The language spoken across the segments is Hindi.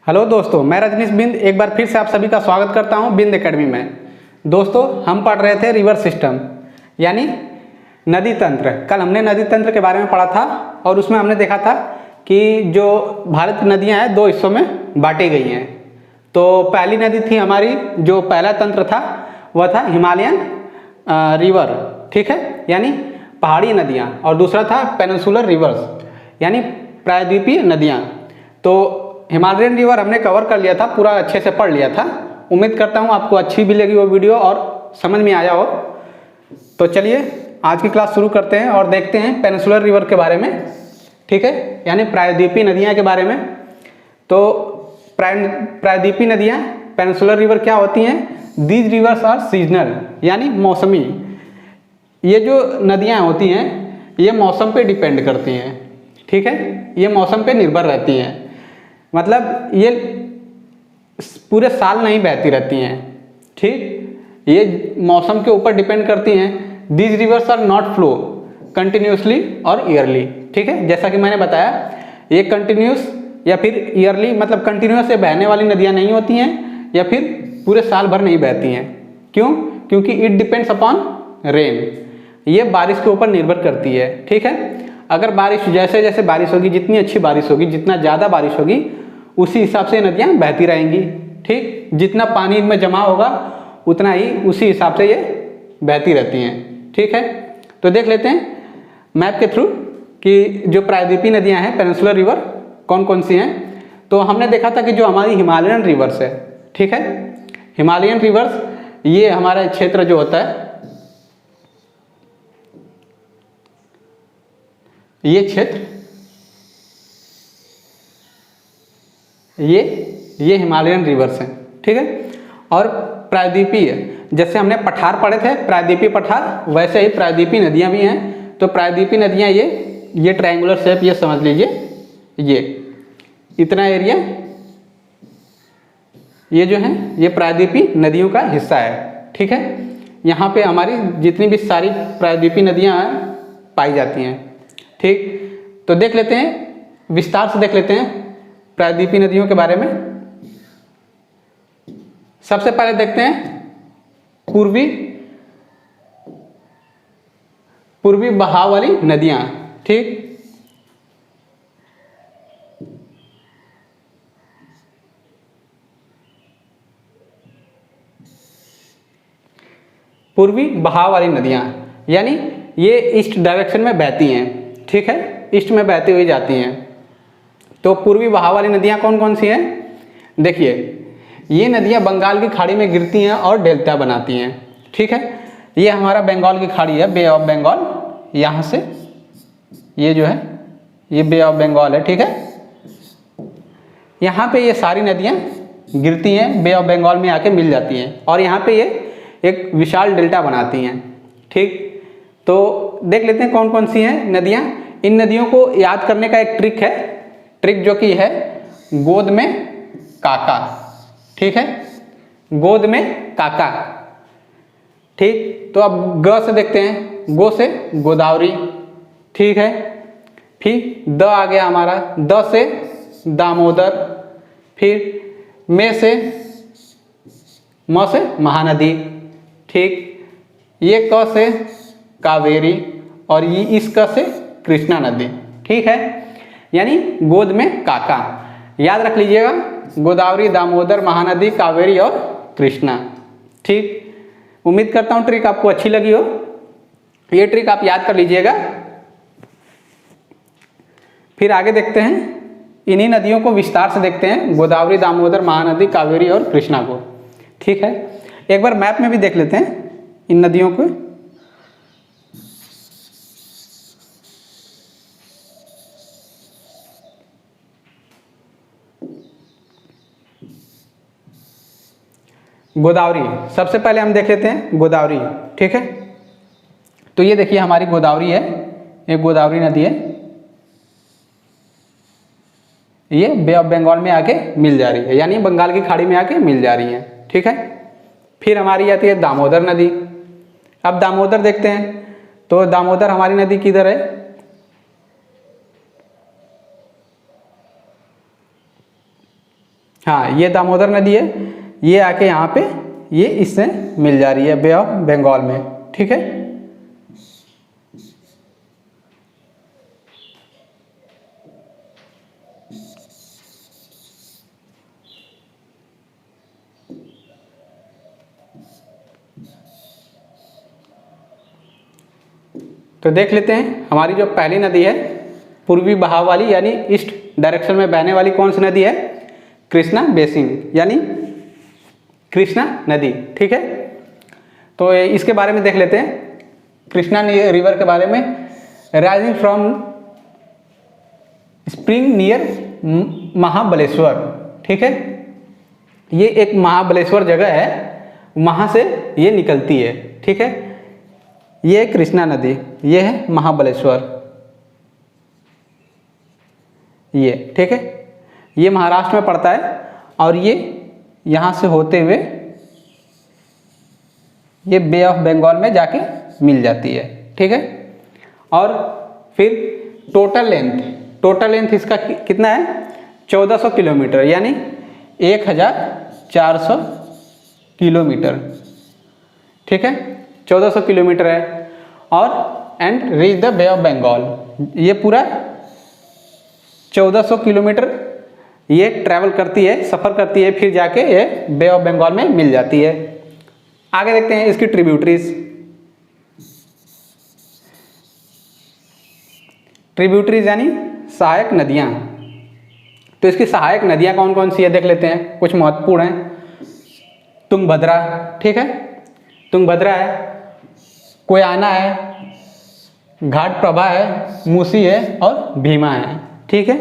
हेलो दोस्तों, मैं रजनीश बिंद एक बार फिर से आप सभी का स्वागत करता हूं बिंद एकेडमी में। दोस्तों, हम पढ़ रहे थे रिवर सिस्टम यानी नदी तंत्र। कल हमने नदी तंत्र के बारे में पढ़ा था और उसमें हमने देखा था कि जो भारत की नदियां हैं दो हिस्सों में बांटी गई हैं। तो पहली नदी थी हमारी, जो पहला तंत्र था वह था हिमालयन रिवर, ठीक है, यानी पहाड़ी नदियाँ, और दूसरा था पेनिनसुलर रिवर्स यानी प्रायद्वीपीय नदियाँ। तो हिमालयन रिवर हमने कवर कर लिया था, पूरा अच्छे से पढ़ लिया था। उम्मीद करता हूँ आपको अच्छी भी लगी वो वीडियो और समझ में आया हो। तो चलिए आज की क्लास शुरू करते हैं और देखते हैं पेनिनसुलर रिवर के बारे में, ठीक है, यानी प्रायद्वीपीय नदियाँ के बारे में। तो प्रायद्वीपीय नदियाँ पेनिनसुलर रिवर क्या होती हैं? दीज रिवर्स आर सीजनल यानी मौसमी। ये जो नदियाँ होती हैं ये मौसम पे डिपेंड करती हैं, ठीक है, ये मौसम पे निर्भर रहती हैं। मतलब ये पूरे साल नहीं बहती रहती हैं, ठीक, ये मौसम के ऊपर डिपेंड करती हैं। These rivers are not flow continuously और ईयरली, ठीक है, जैसा कि मैंने बताया ये कंटिन्यूस या फिर ईयरली, मतलब कंटिन्यूस से बहने वाली नदियाँ नहीं होती हैं या फिर पूरे साल भर नहीं बहती हैं। क्यों? क्योंकि इट डिपेंड्स अपॉन रेन, ये बारिश के ऊपर निर्भर करती है, ठीक है। अगर बारिश जैसे जैसे बारिश होगी, जितनी अच्छी बारिश होगी, जितना ज़्यादा बारिश होगी, उसी हिसाब से नदियाँ बहती रहेंगी, ठीक। जितना पानी इनमें जमा होगा उतना ही उसी हिसाब से ये बहती रहती हैं, ठीक है। तो देख लेते हैं मैप के थ्रू कि जो प्रायद्वीपीय नदियाँ हैं पेनिनसुलर रिवर कौन कौन सी हैं। तो हमने देखा था कि जो हमारी हिमालयन रिवर्स है, ठीक है, हिमालयन रिवर्स, ये हमारा क्षेत्र जो होता है, ये क्षेत्र, ये हिमालयन रिवर्स हैं, ठीक है। और प्रायद्वीपीय, जैसे हमने पठार पढ़े थे, प्रायद्वीपीय पठार, वैसे ही प्रायद्वीपीय नदियां भी हैं। तो प्रायद्वीपीय नदियां ये ट्रायंगुलर शेप, ये समझ लीजिए, ये इतना एरिया, ये जो है ये प्रायद्वीपीय नदियों का हिस्सा है, ठीक है। यहाँ पे हमारी जितनी भी सारी प्रायद्वीपीय नदियाँ पाई जाती हैं, ठीक। तो देख लेते हैं, विस्तार से देख लेते हैं प्रायद्वीपीय नदियों के बारे में। सबसे पहले देखते हैं पूर्वी बहाव वाली नदियां, ठीक। पूर्वी बहाव वाली नदियां यानी ये ईस्ट डायरेक्शन में बहती हैं, ठीक है, ईस्ट में बहती हुई जाती हैं। तो पूर्वी बहाव वाली नदियाँ कौन कौन सी हैं? देखिए, ये नदियाँ बंगाल की खाड़ी में गिरती हैं और डेल्टा बनाती हैं, ठीक है। ये हमारा बंगाल की खाड़ी है, बे ऑफ बंगाल, यहाँ से ये जो है ये बे ऑफ बंगाल है, ठीक है। यहाँ पे ये सारी नदियाँ गिरती हैं, बे ऑफ बंगाल में आके मिल जाती हैं और यहाँ पे ये एक विशाल डेल्टा बनाती हैं, ठीक। तो देख लेते हैं कौन कौन सी हैं नदियाँ। इन नदियों को याद करने का एक ट्रिक है, ट्रिक जो कि है गोद में काका, ठीक है, गोद में काका, ठीक। तो अब ग से देखते हैं, गो से गोदावरी, ठीक है। फिर द आ गया हमारा, द से दामोदर, फिर में से म से महानदी, ठीक। ये क से कावेरी और ये इस क से कृष्णा नदी, ठीक है, यानी गोद में काका। याद रख लीजिएगा, गोदावरी, दामोदर, महानदी, कावेरी और कृष्णा, ठीक। उम्मीद करता हूँ ट्रिक आपको अच्छी लगी हो, ये ट्रिक आप याद कर लीजिएगा। फिर आगे देखते हैं, इन्हीं नदियों को विस्तार से देखते हैं, गोदावरी, दामोदर, महानदी, कावेरी और कृष्णा को, ठीक है। एक बार मैप में भी देख लेते हैं इन नदियों को। गोदावरी सबसे पहले हम देख लेते हैं, गोदावरी, ठीक है। तो ये देखिए हमारी गोदावरी है, एक गोदावरी नदी है, ये बे ऑफ बंगाल में आके मिल जा रही है, यानी बंगाल की खाड़ी में आके मिल जा रही है, ठीक है। फिर हमारी आती है दामोदर नदी। अब दामोदर देखते हैं, तो दामोदर हमारी नदी किधर है? हाँ ये दामोदर नदी है, ये आके यहाँ पे ये इससे मिल जा रही है बे ऑफ बंगाल में। ठीक है, तो देख लेते हैं हमारी जो पहली नदी है पूर्वी बहाव वाली यानी ईस्ट डायरेक्शन में बहने वाली कौन सी नदी है, कृष्णा बेसिन यानी कृष्णा नदी। ठीक है, तो इसके बारे में देख लेते हैं कृष्णा रिवर के बारे में। Rising from spring near Mahabaleshwar. ठीक है, ये एक महाबलेश्वर जगह है, वहाँ से ये निकलती है। ठीक है, ये कृष्णा नदी, ये है महाबलेश्वर, ये। ठीक है, ये महाराष्ट्र में पड़ता है और ये यहाँ से होते हुए ये बे ऑफ बंगाल में जाके मिल जाती है। ठीक है, और फिर टोटल लेंथ इसका कितना है, 1400 किलोमीटर यानी 1400 किलोमीटर। ठीक है, 1400 किलोमीटर है और and reach the Bay of Bengal, ये पूरा 1400 किलोमीटर ये ट्रैवल करती है, सफ़र करती है, फिर जाके ये बे ऑफ बंगाल में मिल जाती है। आगे देखते हैं इसकी ट्रिब्यूटरीज यानी सहायक नदियाँ। तो इसकी सहायक नदियाँ कौन कौन सी है देख लेते हैं, कुछ महत्वपूर्ण हैं। तुंगभद्रा, ठीक है, तुंगभद्रा है, कोयना है, घाटप्रभा है, मूसी है और भीमा है। ठीक है,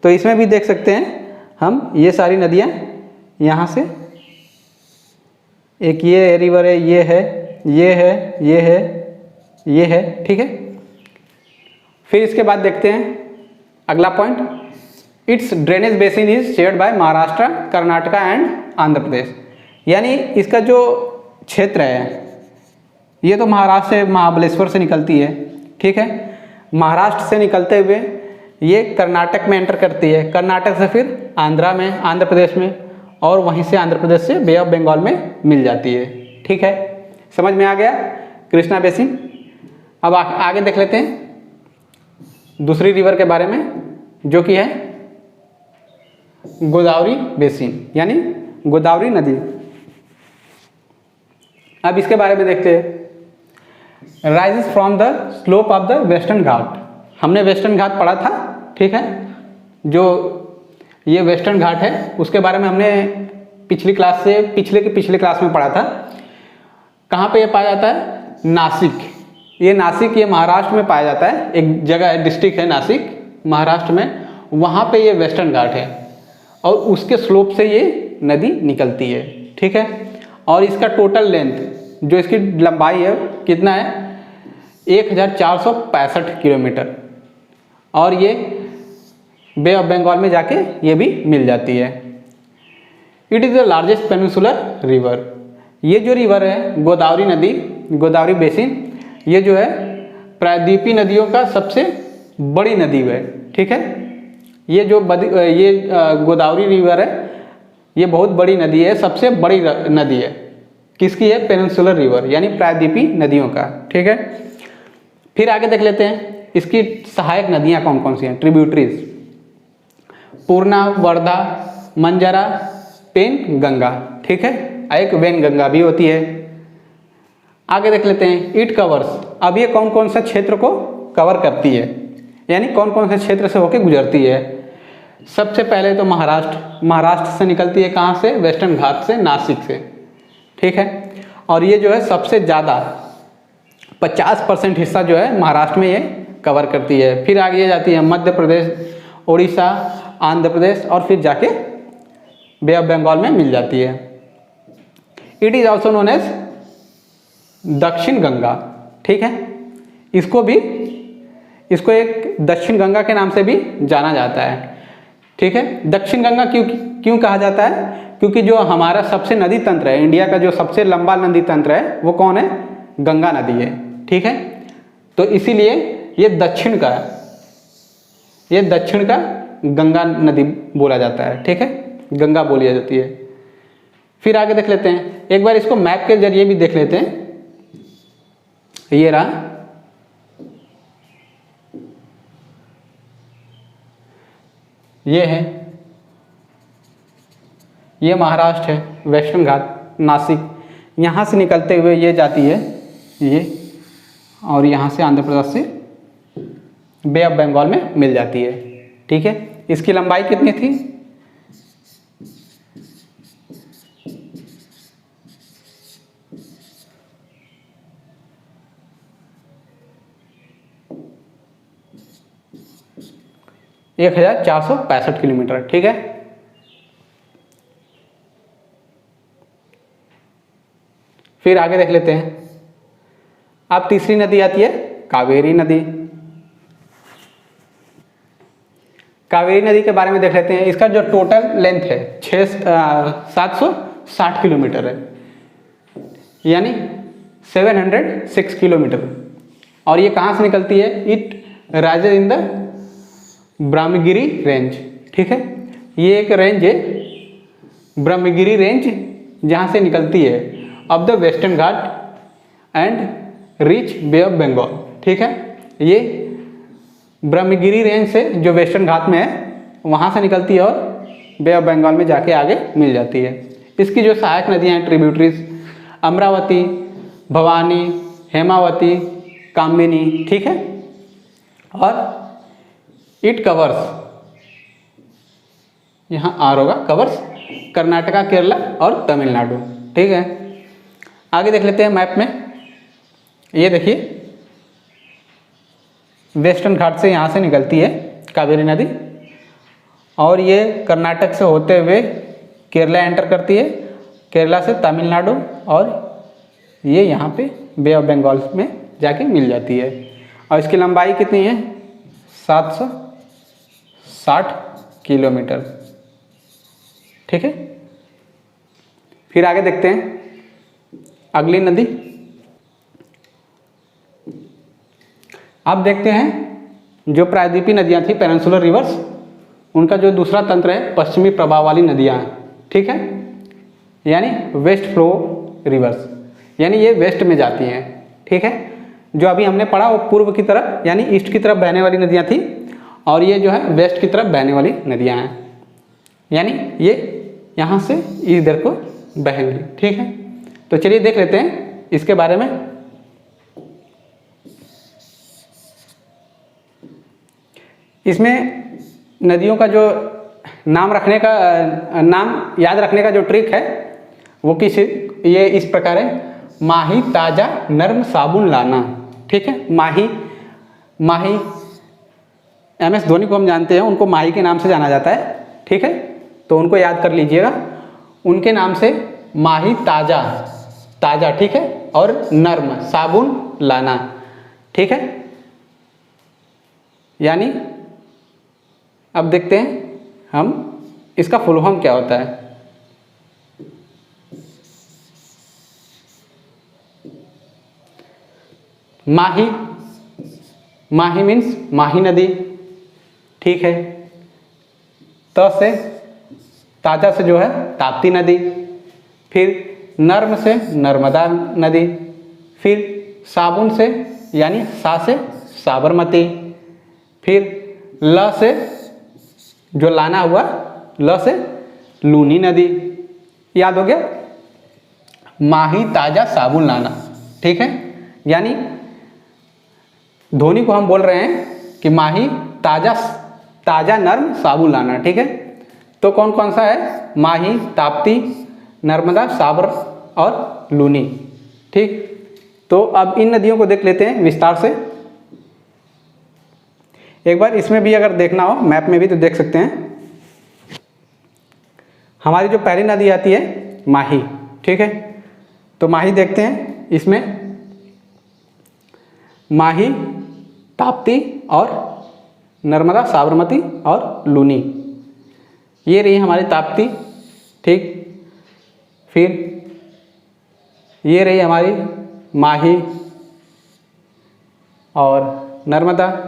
तो इसमें भी देख सकते हैं हम ये सारी नदियाँ यहाँ से, एक ये रिवर है, ये है, ये है, ये है, ये है। ठीक है, फिर इसके बाद देखते हैं अगला point, it's drainage basin is shared by Maharashtra, Karnataka and Andhra Pradesh. यानी इसका जो क्षेत्र है ये तो महाराष्ट्र से महाबलेश्वर से निकलती है। ठीक है, महाराष्ट्र से निकलते हुए ये कर्नाटक में एंटर करती है, कर्नाटक से फिर आंध्रा में, आंध्र प्रदेश में, और वहीं से आंध्र प्रदेश से बे ऑफ बंगाल में मिल जाती है। ठीक है, समझ में आ गया कृष्णा बेसिन। अब आगे देख लेते हैं दूसरी रिवर के बारे में जो कि है गोदावरी बेसिन यानी गोदावरी नदी। अब इसके बारे में देखते हैं, rises from the slope of the western Ghat. हमने वेस्टर्न घाट पढ़ा था। ठीक है, जो ये वेस्टर्न घाट है उसके बारे में हमने पिछली क्लास से पिछले क्लास में पढ़ा था। कहाँ पे ये पाया जाता है, नासिक। ये नासिक, ये महाराष्ट्र में पाया जाता है, एक जगह है, डिस्ट्रिक्ट है नासिक महाराष्ट्र में, वहाँ पे ये वेस्टर्न घाट है और उसके स्लोप से ये नदी निकलती है। ठीक है, और इसका टोटल लेंथ जो इसकी लंबाई है कितना है, 1465 किलोमीटर, और ये बे ऑफ बंगाल में जाके ये भी मिल जाती है। It is the largest peninsular river. ये जो रिवर है गोदावरी नदी, गोदावरी बेसिन, ये जो है प्रायद्वीपीय नदियों का सबसे बड़ी नदी है। ठीक है, ये जो गोदावरी रिवर है ये बहुत बड़ी नदी है, सबसे बड़ी नदी है। किसकी है, पेनिनसुलर रिवर यानी प्रायद्वीपीय नदियों का। ठीक है, फिर आगे देख लेते हैं इसकी सहायक नदियाँ कौन कौन सी हैं, ट्रिब्यूटरीज। पूर्णा, वर्धा, मंजरा, पेन गंगा। ठीक है, एक वेन गंगा भी होती है। आगे देख लेते हैं इट कवर्स। अब ये कौन कौन सा क्षेत्र को कवर करती है, यानी कौन कौन से क्षेत्र से होकर गुजरती है। सबसे पहले तो महाराष्ट्र से निकलती है, कहाँ से, वेस्टर्न घाट से, नासिक से। ठीक है, और ये जो है सबसे ज़्यादा 50% हिस्सा जो है महाराष्ट्र में ये कवर करती है। फिर आगे जाती है मध्य प्रदेश, उड़ीसा, आंध्र प्रदेश, और फिर जाके बे ऑफ बंगाल में मिल जाती है। It is also known as Dakshin Ganga. ठीक है, इसको एक दक्षिण गंगा के नाम से भी जाना जाता है। ठीक है, दक्षिण गंगा क्यों कहा जाता है, क्योंकि जो हमारा सबसे नदी तंत्र है, इंडिया का जो सबसे लंबा नदी तंत्र है वो कौन है, गंगा नदी है। ठीक है, तो इसीलिए ये दक्षिण का गंगा नदी बोला जाता है। ठीक है, गंगा बोली जाती है। फिर आगे देख लेते हैं, एक बार इसको मैप के जरिए भी देख लेते हैं। ये रहा, ये है, ये महाराष्ट्र है, वेस्टर्न घाट नासिक, यहाँ से निकलते हुए ये जाती है ये, और यहाँ से आंध्र प्रदेश से बे ऑफ बंगाल में मिल जाती है। ठीक है, इसकी लंबाई कितनी थी? एक 1465 किलोमीटर। ठीक है, फिर आगे देख लेते हैं। अब तीसरी नदी आती है कावेरी नदी। कावेरी नदी के बारे में देख लेते हैं। इसका जो टोटल लेंथ है 760 किलोमीटर है, यानी 706 किलोमीटर। और ये कहाँ से निकलती है? It rises in the Brahmagiri range. ठीक है, ये एक रेंज है, ब्रह्मगिरी रेंज, जहाँ से निकलती है of the western Ghat and reach Bay of Bengal. ठीक है, ये ब्रह्मगिरी रेंज से जो वेस्टर्न घाट में है वहाँ से निकलती है और बे ऑफ बंगाल में जाके आगे मिल जाती है। इसकी जो सहायक नदियाँ हैं, ट्रिब्यूटरीज, अमरावती, भवानी, हेमावती, कामिनी। ठीक है, और इट कवर्स, यहाँ आर होगा, कवर्स कर्नाटका, केरला और तमिलनाडु। ठीक है, आगे देख लेते हैं मैप में। ये देखिए, वेस्टर्न घाट से यहाँ से निकलती है कावेरी नदी, और ये कर्नाटक से होते हुए केरला एंटर करती है, केरला से तमिलनाडु, और ये यहाँ पे बे ऑफ बंगाल में जाके मिल जाती है। और इसकी लंबाई कितनी है? 760 किलोमीटर। ठीक है, फिर आगे देखते हैं अगली नदी। अब देखते हैं जो प्रायद्वीपीय नदियाँ थी, पेनिनसुलर रिवर्स, उनका जो दूसरा तंत्र है पश्चिमी प्रभाव वाली नदियाँ हैं। ठीक है, यानी वेस्ट फ्लो रिवर्स, यानी ये वेस्ट में जाती हैं। ठीक है, जो अभी हमने पढ़ा वो पूर्व की तरफ यानी ईस्ट की तरफ बहने वाली नदियाँ थी, और ये जो है वेस्ट की तरफ बहने वाली नदियाँ हैं, यानी ये यहाँ से इधर को बहेंगी। ठीक है, तो चलिए देख लेते हैं इसके बारे में। इसमें नदियों का जो नाम रखने का नाम याद रखने का जो ट्रिक है वो ये इस प्रकार है, माही ताजा नर्म साबुन लाना। ठीक है, माही MS धोनी को हम जानते हैं, उनको माही के नाम से जाना जाता है। ठीक है, तो उनको याद कर लीजिएगा, उनके नाम से माही ताजा। ठीक है, और नर्म साबुन लाना। ठीक है, यानी अब देखते हैं हम इसका फुल फॉर्म क्या होता है। माही मीन्स माही नदी। ठीक है, त से ताजा से जो है ताप्ती नदी, फिर नर्म से नर्मदा नदी, फिर साबुन से यानी सा से साबरमती, फिर ल से जो लाना हुआ ल से लूनी नदी। याद हो गया, माही ताजा साबुन लाना। ठीक है, यानी धोनी को हम बोल रहे हैं कि माही ताजा नर्म साबुन लाना। ठीक है, तो कौन कौन सा है? माही, ताप्ती, नर्मदा, साबर और लूनी। ठीक, तो अब इन नदियों को देख लेते हैं विस्तार से। एक बार इसमें भी अगर देखना हो मैप में भी तो देख सकते हैं। हमारी जो पहली नदी आती है माही। ठीक है, तो माही देखते हैं। इसमें माही, ताप्ती और नर्मदा, साबरमती और लूनी, ये रही हमारी ताप्ती। ठीक, फिर ये रही हमारी माही और नर्मदा,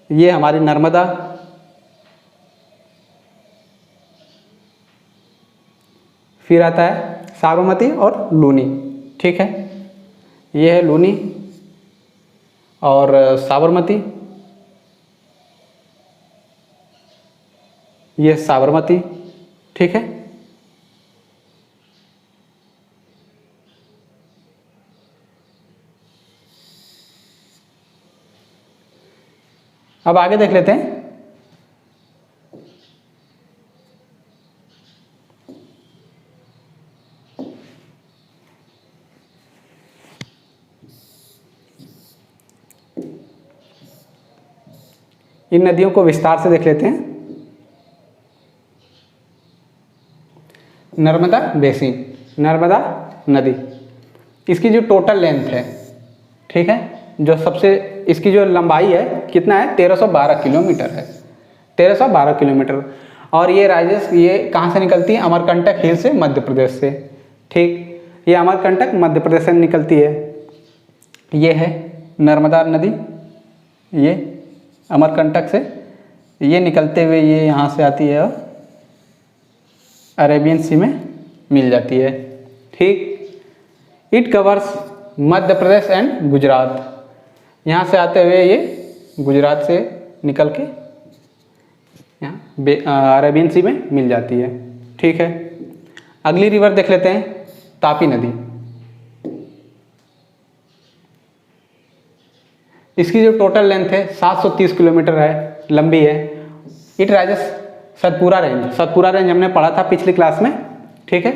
ये हमारी नर्मदा, फिर आता है साबरमती और लूनी। ठीक है, ये है लूनी और साबरमती, ये साबरमती। ठीक है, अब आगे देख लेते हैं। इन नदियों को विस्तार से देख लेते हैं। नर्मदा बेसिन, नर्मदा नदी, इसकी जो टोटल लेंथ है, ठीक है, जो सबसे इसकी जो लंबाई है कितना है, 1312 किलोमीटर है, 1312 किलोमीटर। और ये ये कहाँ से निकलती है, अमरकंटक हिल से, मध्य प्रदेश से। ठीक, ये अमरकंटक मध्य प्रदेश से निकलती है। ये है नर्मदा नदी, ये अमरकंटक से ये निकलते हुए ये यहाँ से आती है और अरेबियन सी में मिल जाती है। ठीक, it covers Madhya Pradesh and Gujarat, यहाँ से आते हुए ये गुजरात से निकल के यहाँ अरेबियन सी में मिल जाती है। ठीक है, अगली रिवर देख लेते हैं, तापी नदी। इसकी जो टोटल लेंथ है 730 किलोमीटर है, लंबी है। It rises Satpura range, Satpura range हमने पढ़ा था पिछली क्लास में। ठीक है,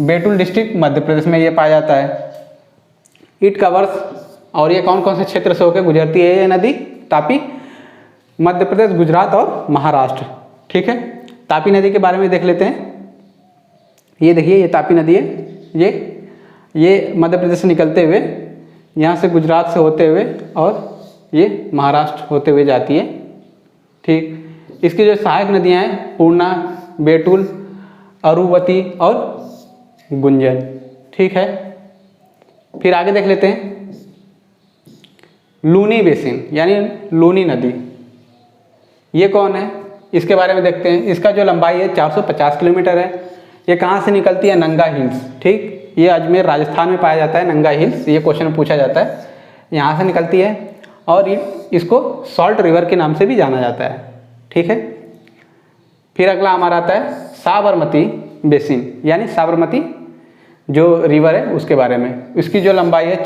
बैतूल डिस्ट्रिक्ट मध्य प्रदेश में ये पाया जाता है। इट कवर्स, और ये कौन कौन से क्षेत्र से होकर गुजरती है ये नदी तापी, मध्य प्रदेश, गुजरात और महाराष्ट्र। ठीक है, तापी नदी के बारे में देख लेते हैं। ये देखिए, ये तापी नदी है, ये मध्य प्रदेश से निकलते हुए यहाँ से गुजरात से होते हुए और ये महाराष्ट्र होते हुए जाती है। ठीक, इसकी जो सहायक नदियाँ हैं, पूर्णा, बैतूल, अरुवती और गुंजन। ठीक है, फिर आगे देख लेते हैं लूनी बेसिन यानी लूनी नदी। ये कौन है, इसके बारे में देखते हैं। इसका जो लंबाई है 450 किलोमीटर है। ये कहाँ से निकलती है, नंगा हिल्स। ठीक, ये अजमेर राजस्थान में पाया जाता है, नंगा हिल्स, ये क्वेश्चन पूछा जाता है। यहाँ से निकलती है और इसको सॉल्ट रिवर के नाम से भी जाना जाता है। ठीक है, फिर अगला हमारा आता है साबरमती बेसिन यानी साबरमती जो रिवर है उसके बारे में। इसकी जो लंबाई है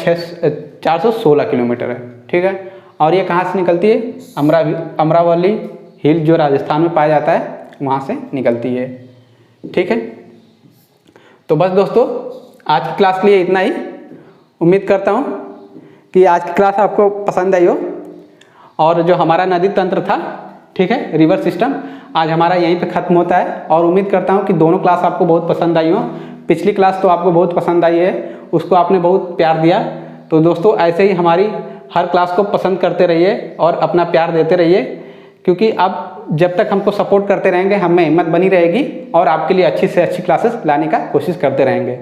416 किलोमीटर है। ठीक है, और ये कहाँ से निकलती है, अमरावली हिल जो राजस्थान में पाया जाता है वहाँ से निकलती है। ठीक है, तो बस दोस्तों आज की क्लास के लिए इतना ही। उम्मीद करता हूँ कि आज की क्लास आपको पसंद आई हो। और जो हमारा नदी तंत्र था, ठीक है, रिवर सिस्टम, आज हमारा यहीं पे ख़त्म होता है। और उम्मीद करता हूँ कि दोनों क्लास आपको बहुत पसंद आई हो। पिछली क्लास तो आपको बहुत पसंद आई है, उसको आपने बहुत प्यार दिया। तो दोस्तों ऐसे ही हमारी हर क्लास को पसंद करते रहिए और अपना प्यार देते रहिए, क्योंकि आप जब तक हमको सपोर्ट करते रहेंगे हमें हिम्मत बनी रहेगी और आपके लिए अच्छी से अच्छी क्लासेस लाने का कोशिश करते रहेंगे।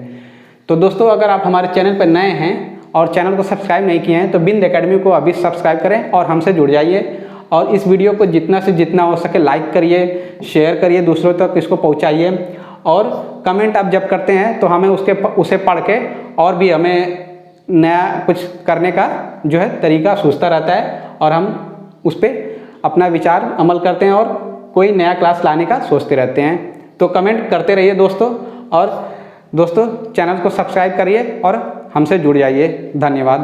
तो दोस्तों अगर आप हमारे चैनल पर नए हैं और चैनल को सब्सक्राइब नहीं किए हैं तो बिंद एकेडमी को अभी सब्सक्राइब करें और हमसे जुड़ जाइए। और इस वीडियो को जितना से जितना हो सके लाइक करिए, शेयर करिए, दूसरों तक इसको पहुँचाइए। और कमेंट आप जब करते हैं तो हमें उसे पढ़ के और भी हमें नया कुछ करने का जो है तरीका सूझता रहता है और हम उस पर अपना विचार अमल करते हैं और कोई नया क्लास लाने का सोचते रहते हैं। तो कमेंट करते रहिए दोस्तों, और दोस्तों चैनल को सब्सक्राइब करिए और हमसे जुड़ जाइए। धन्यवाद।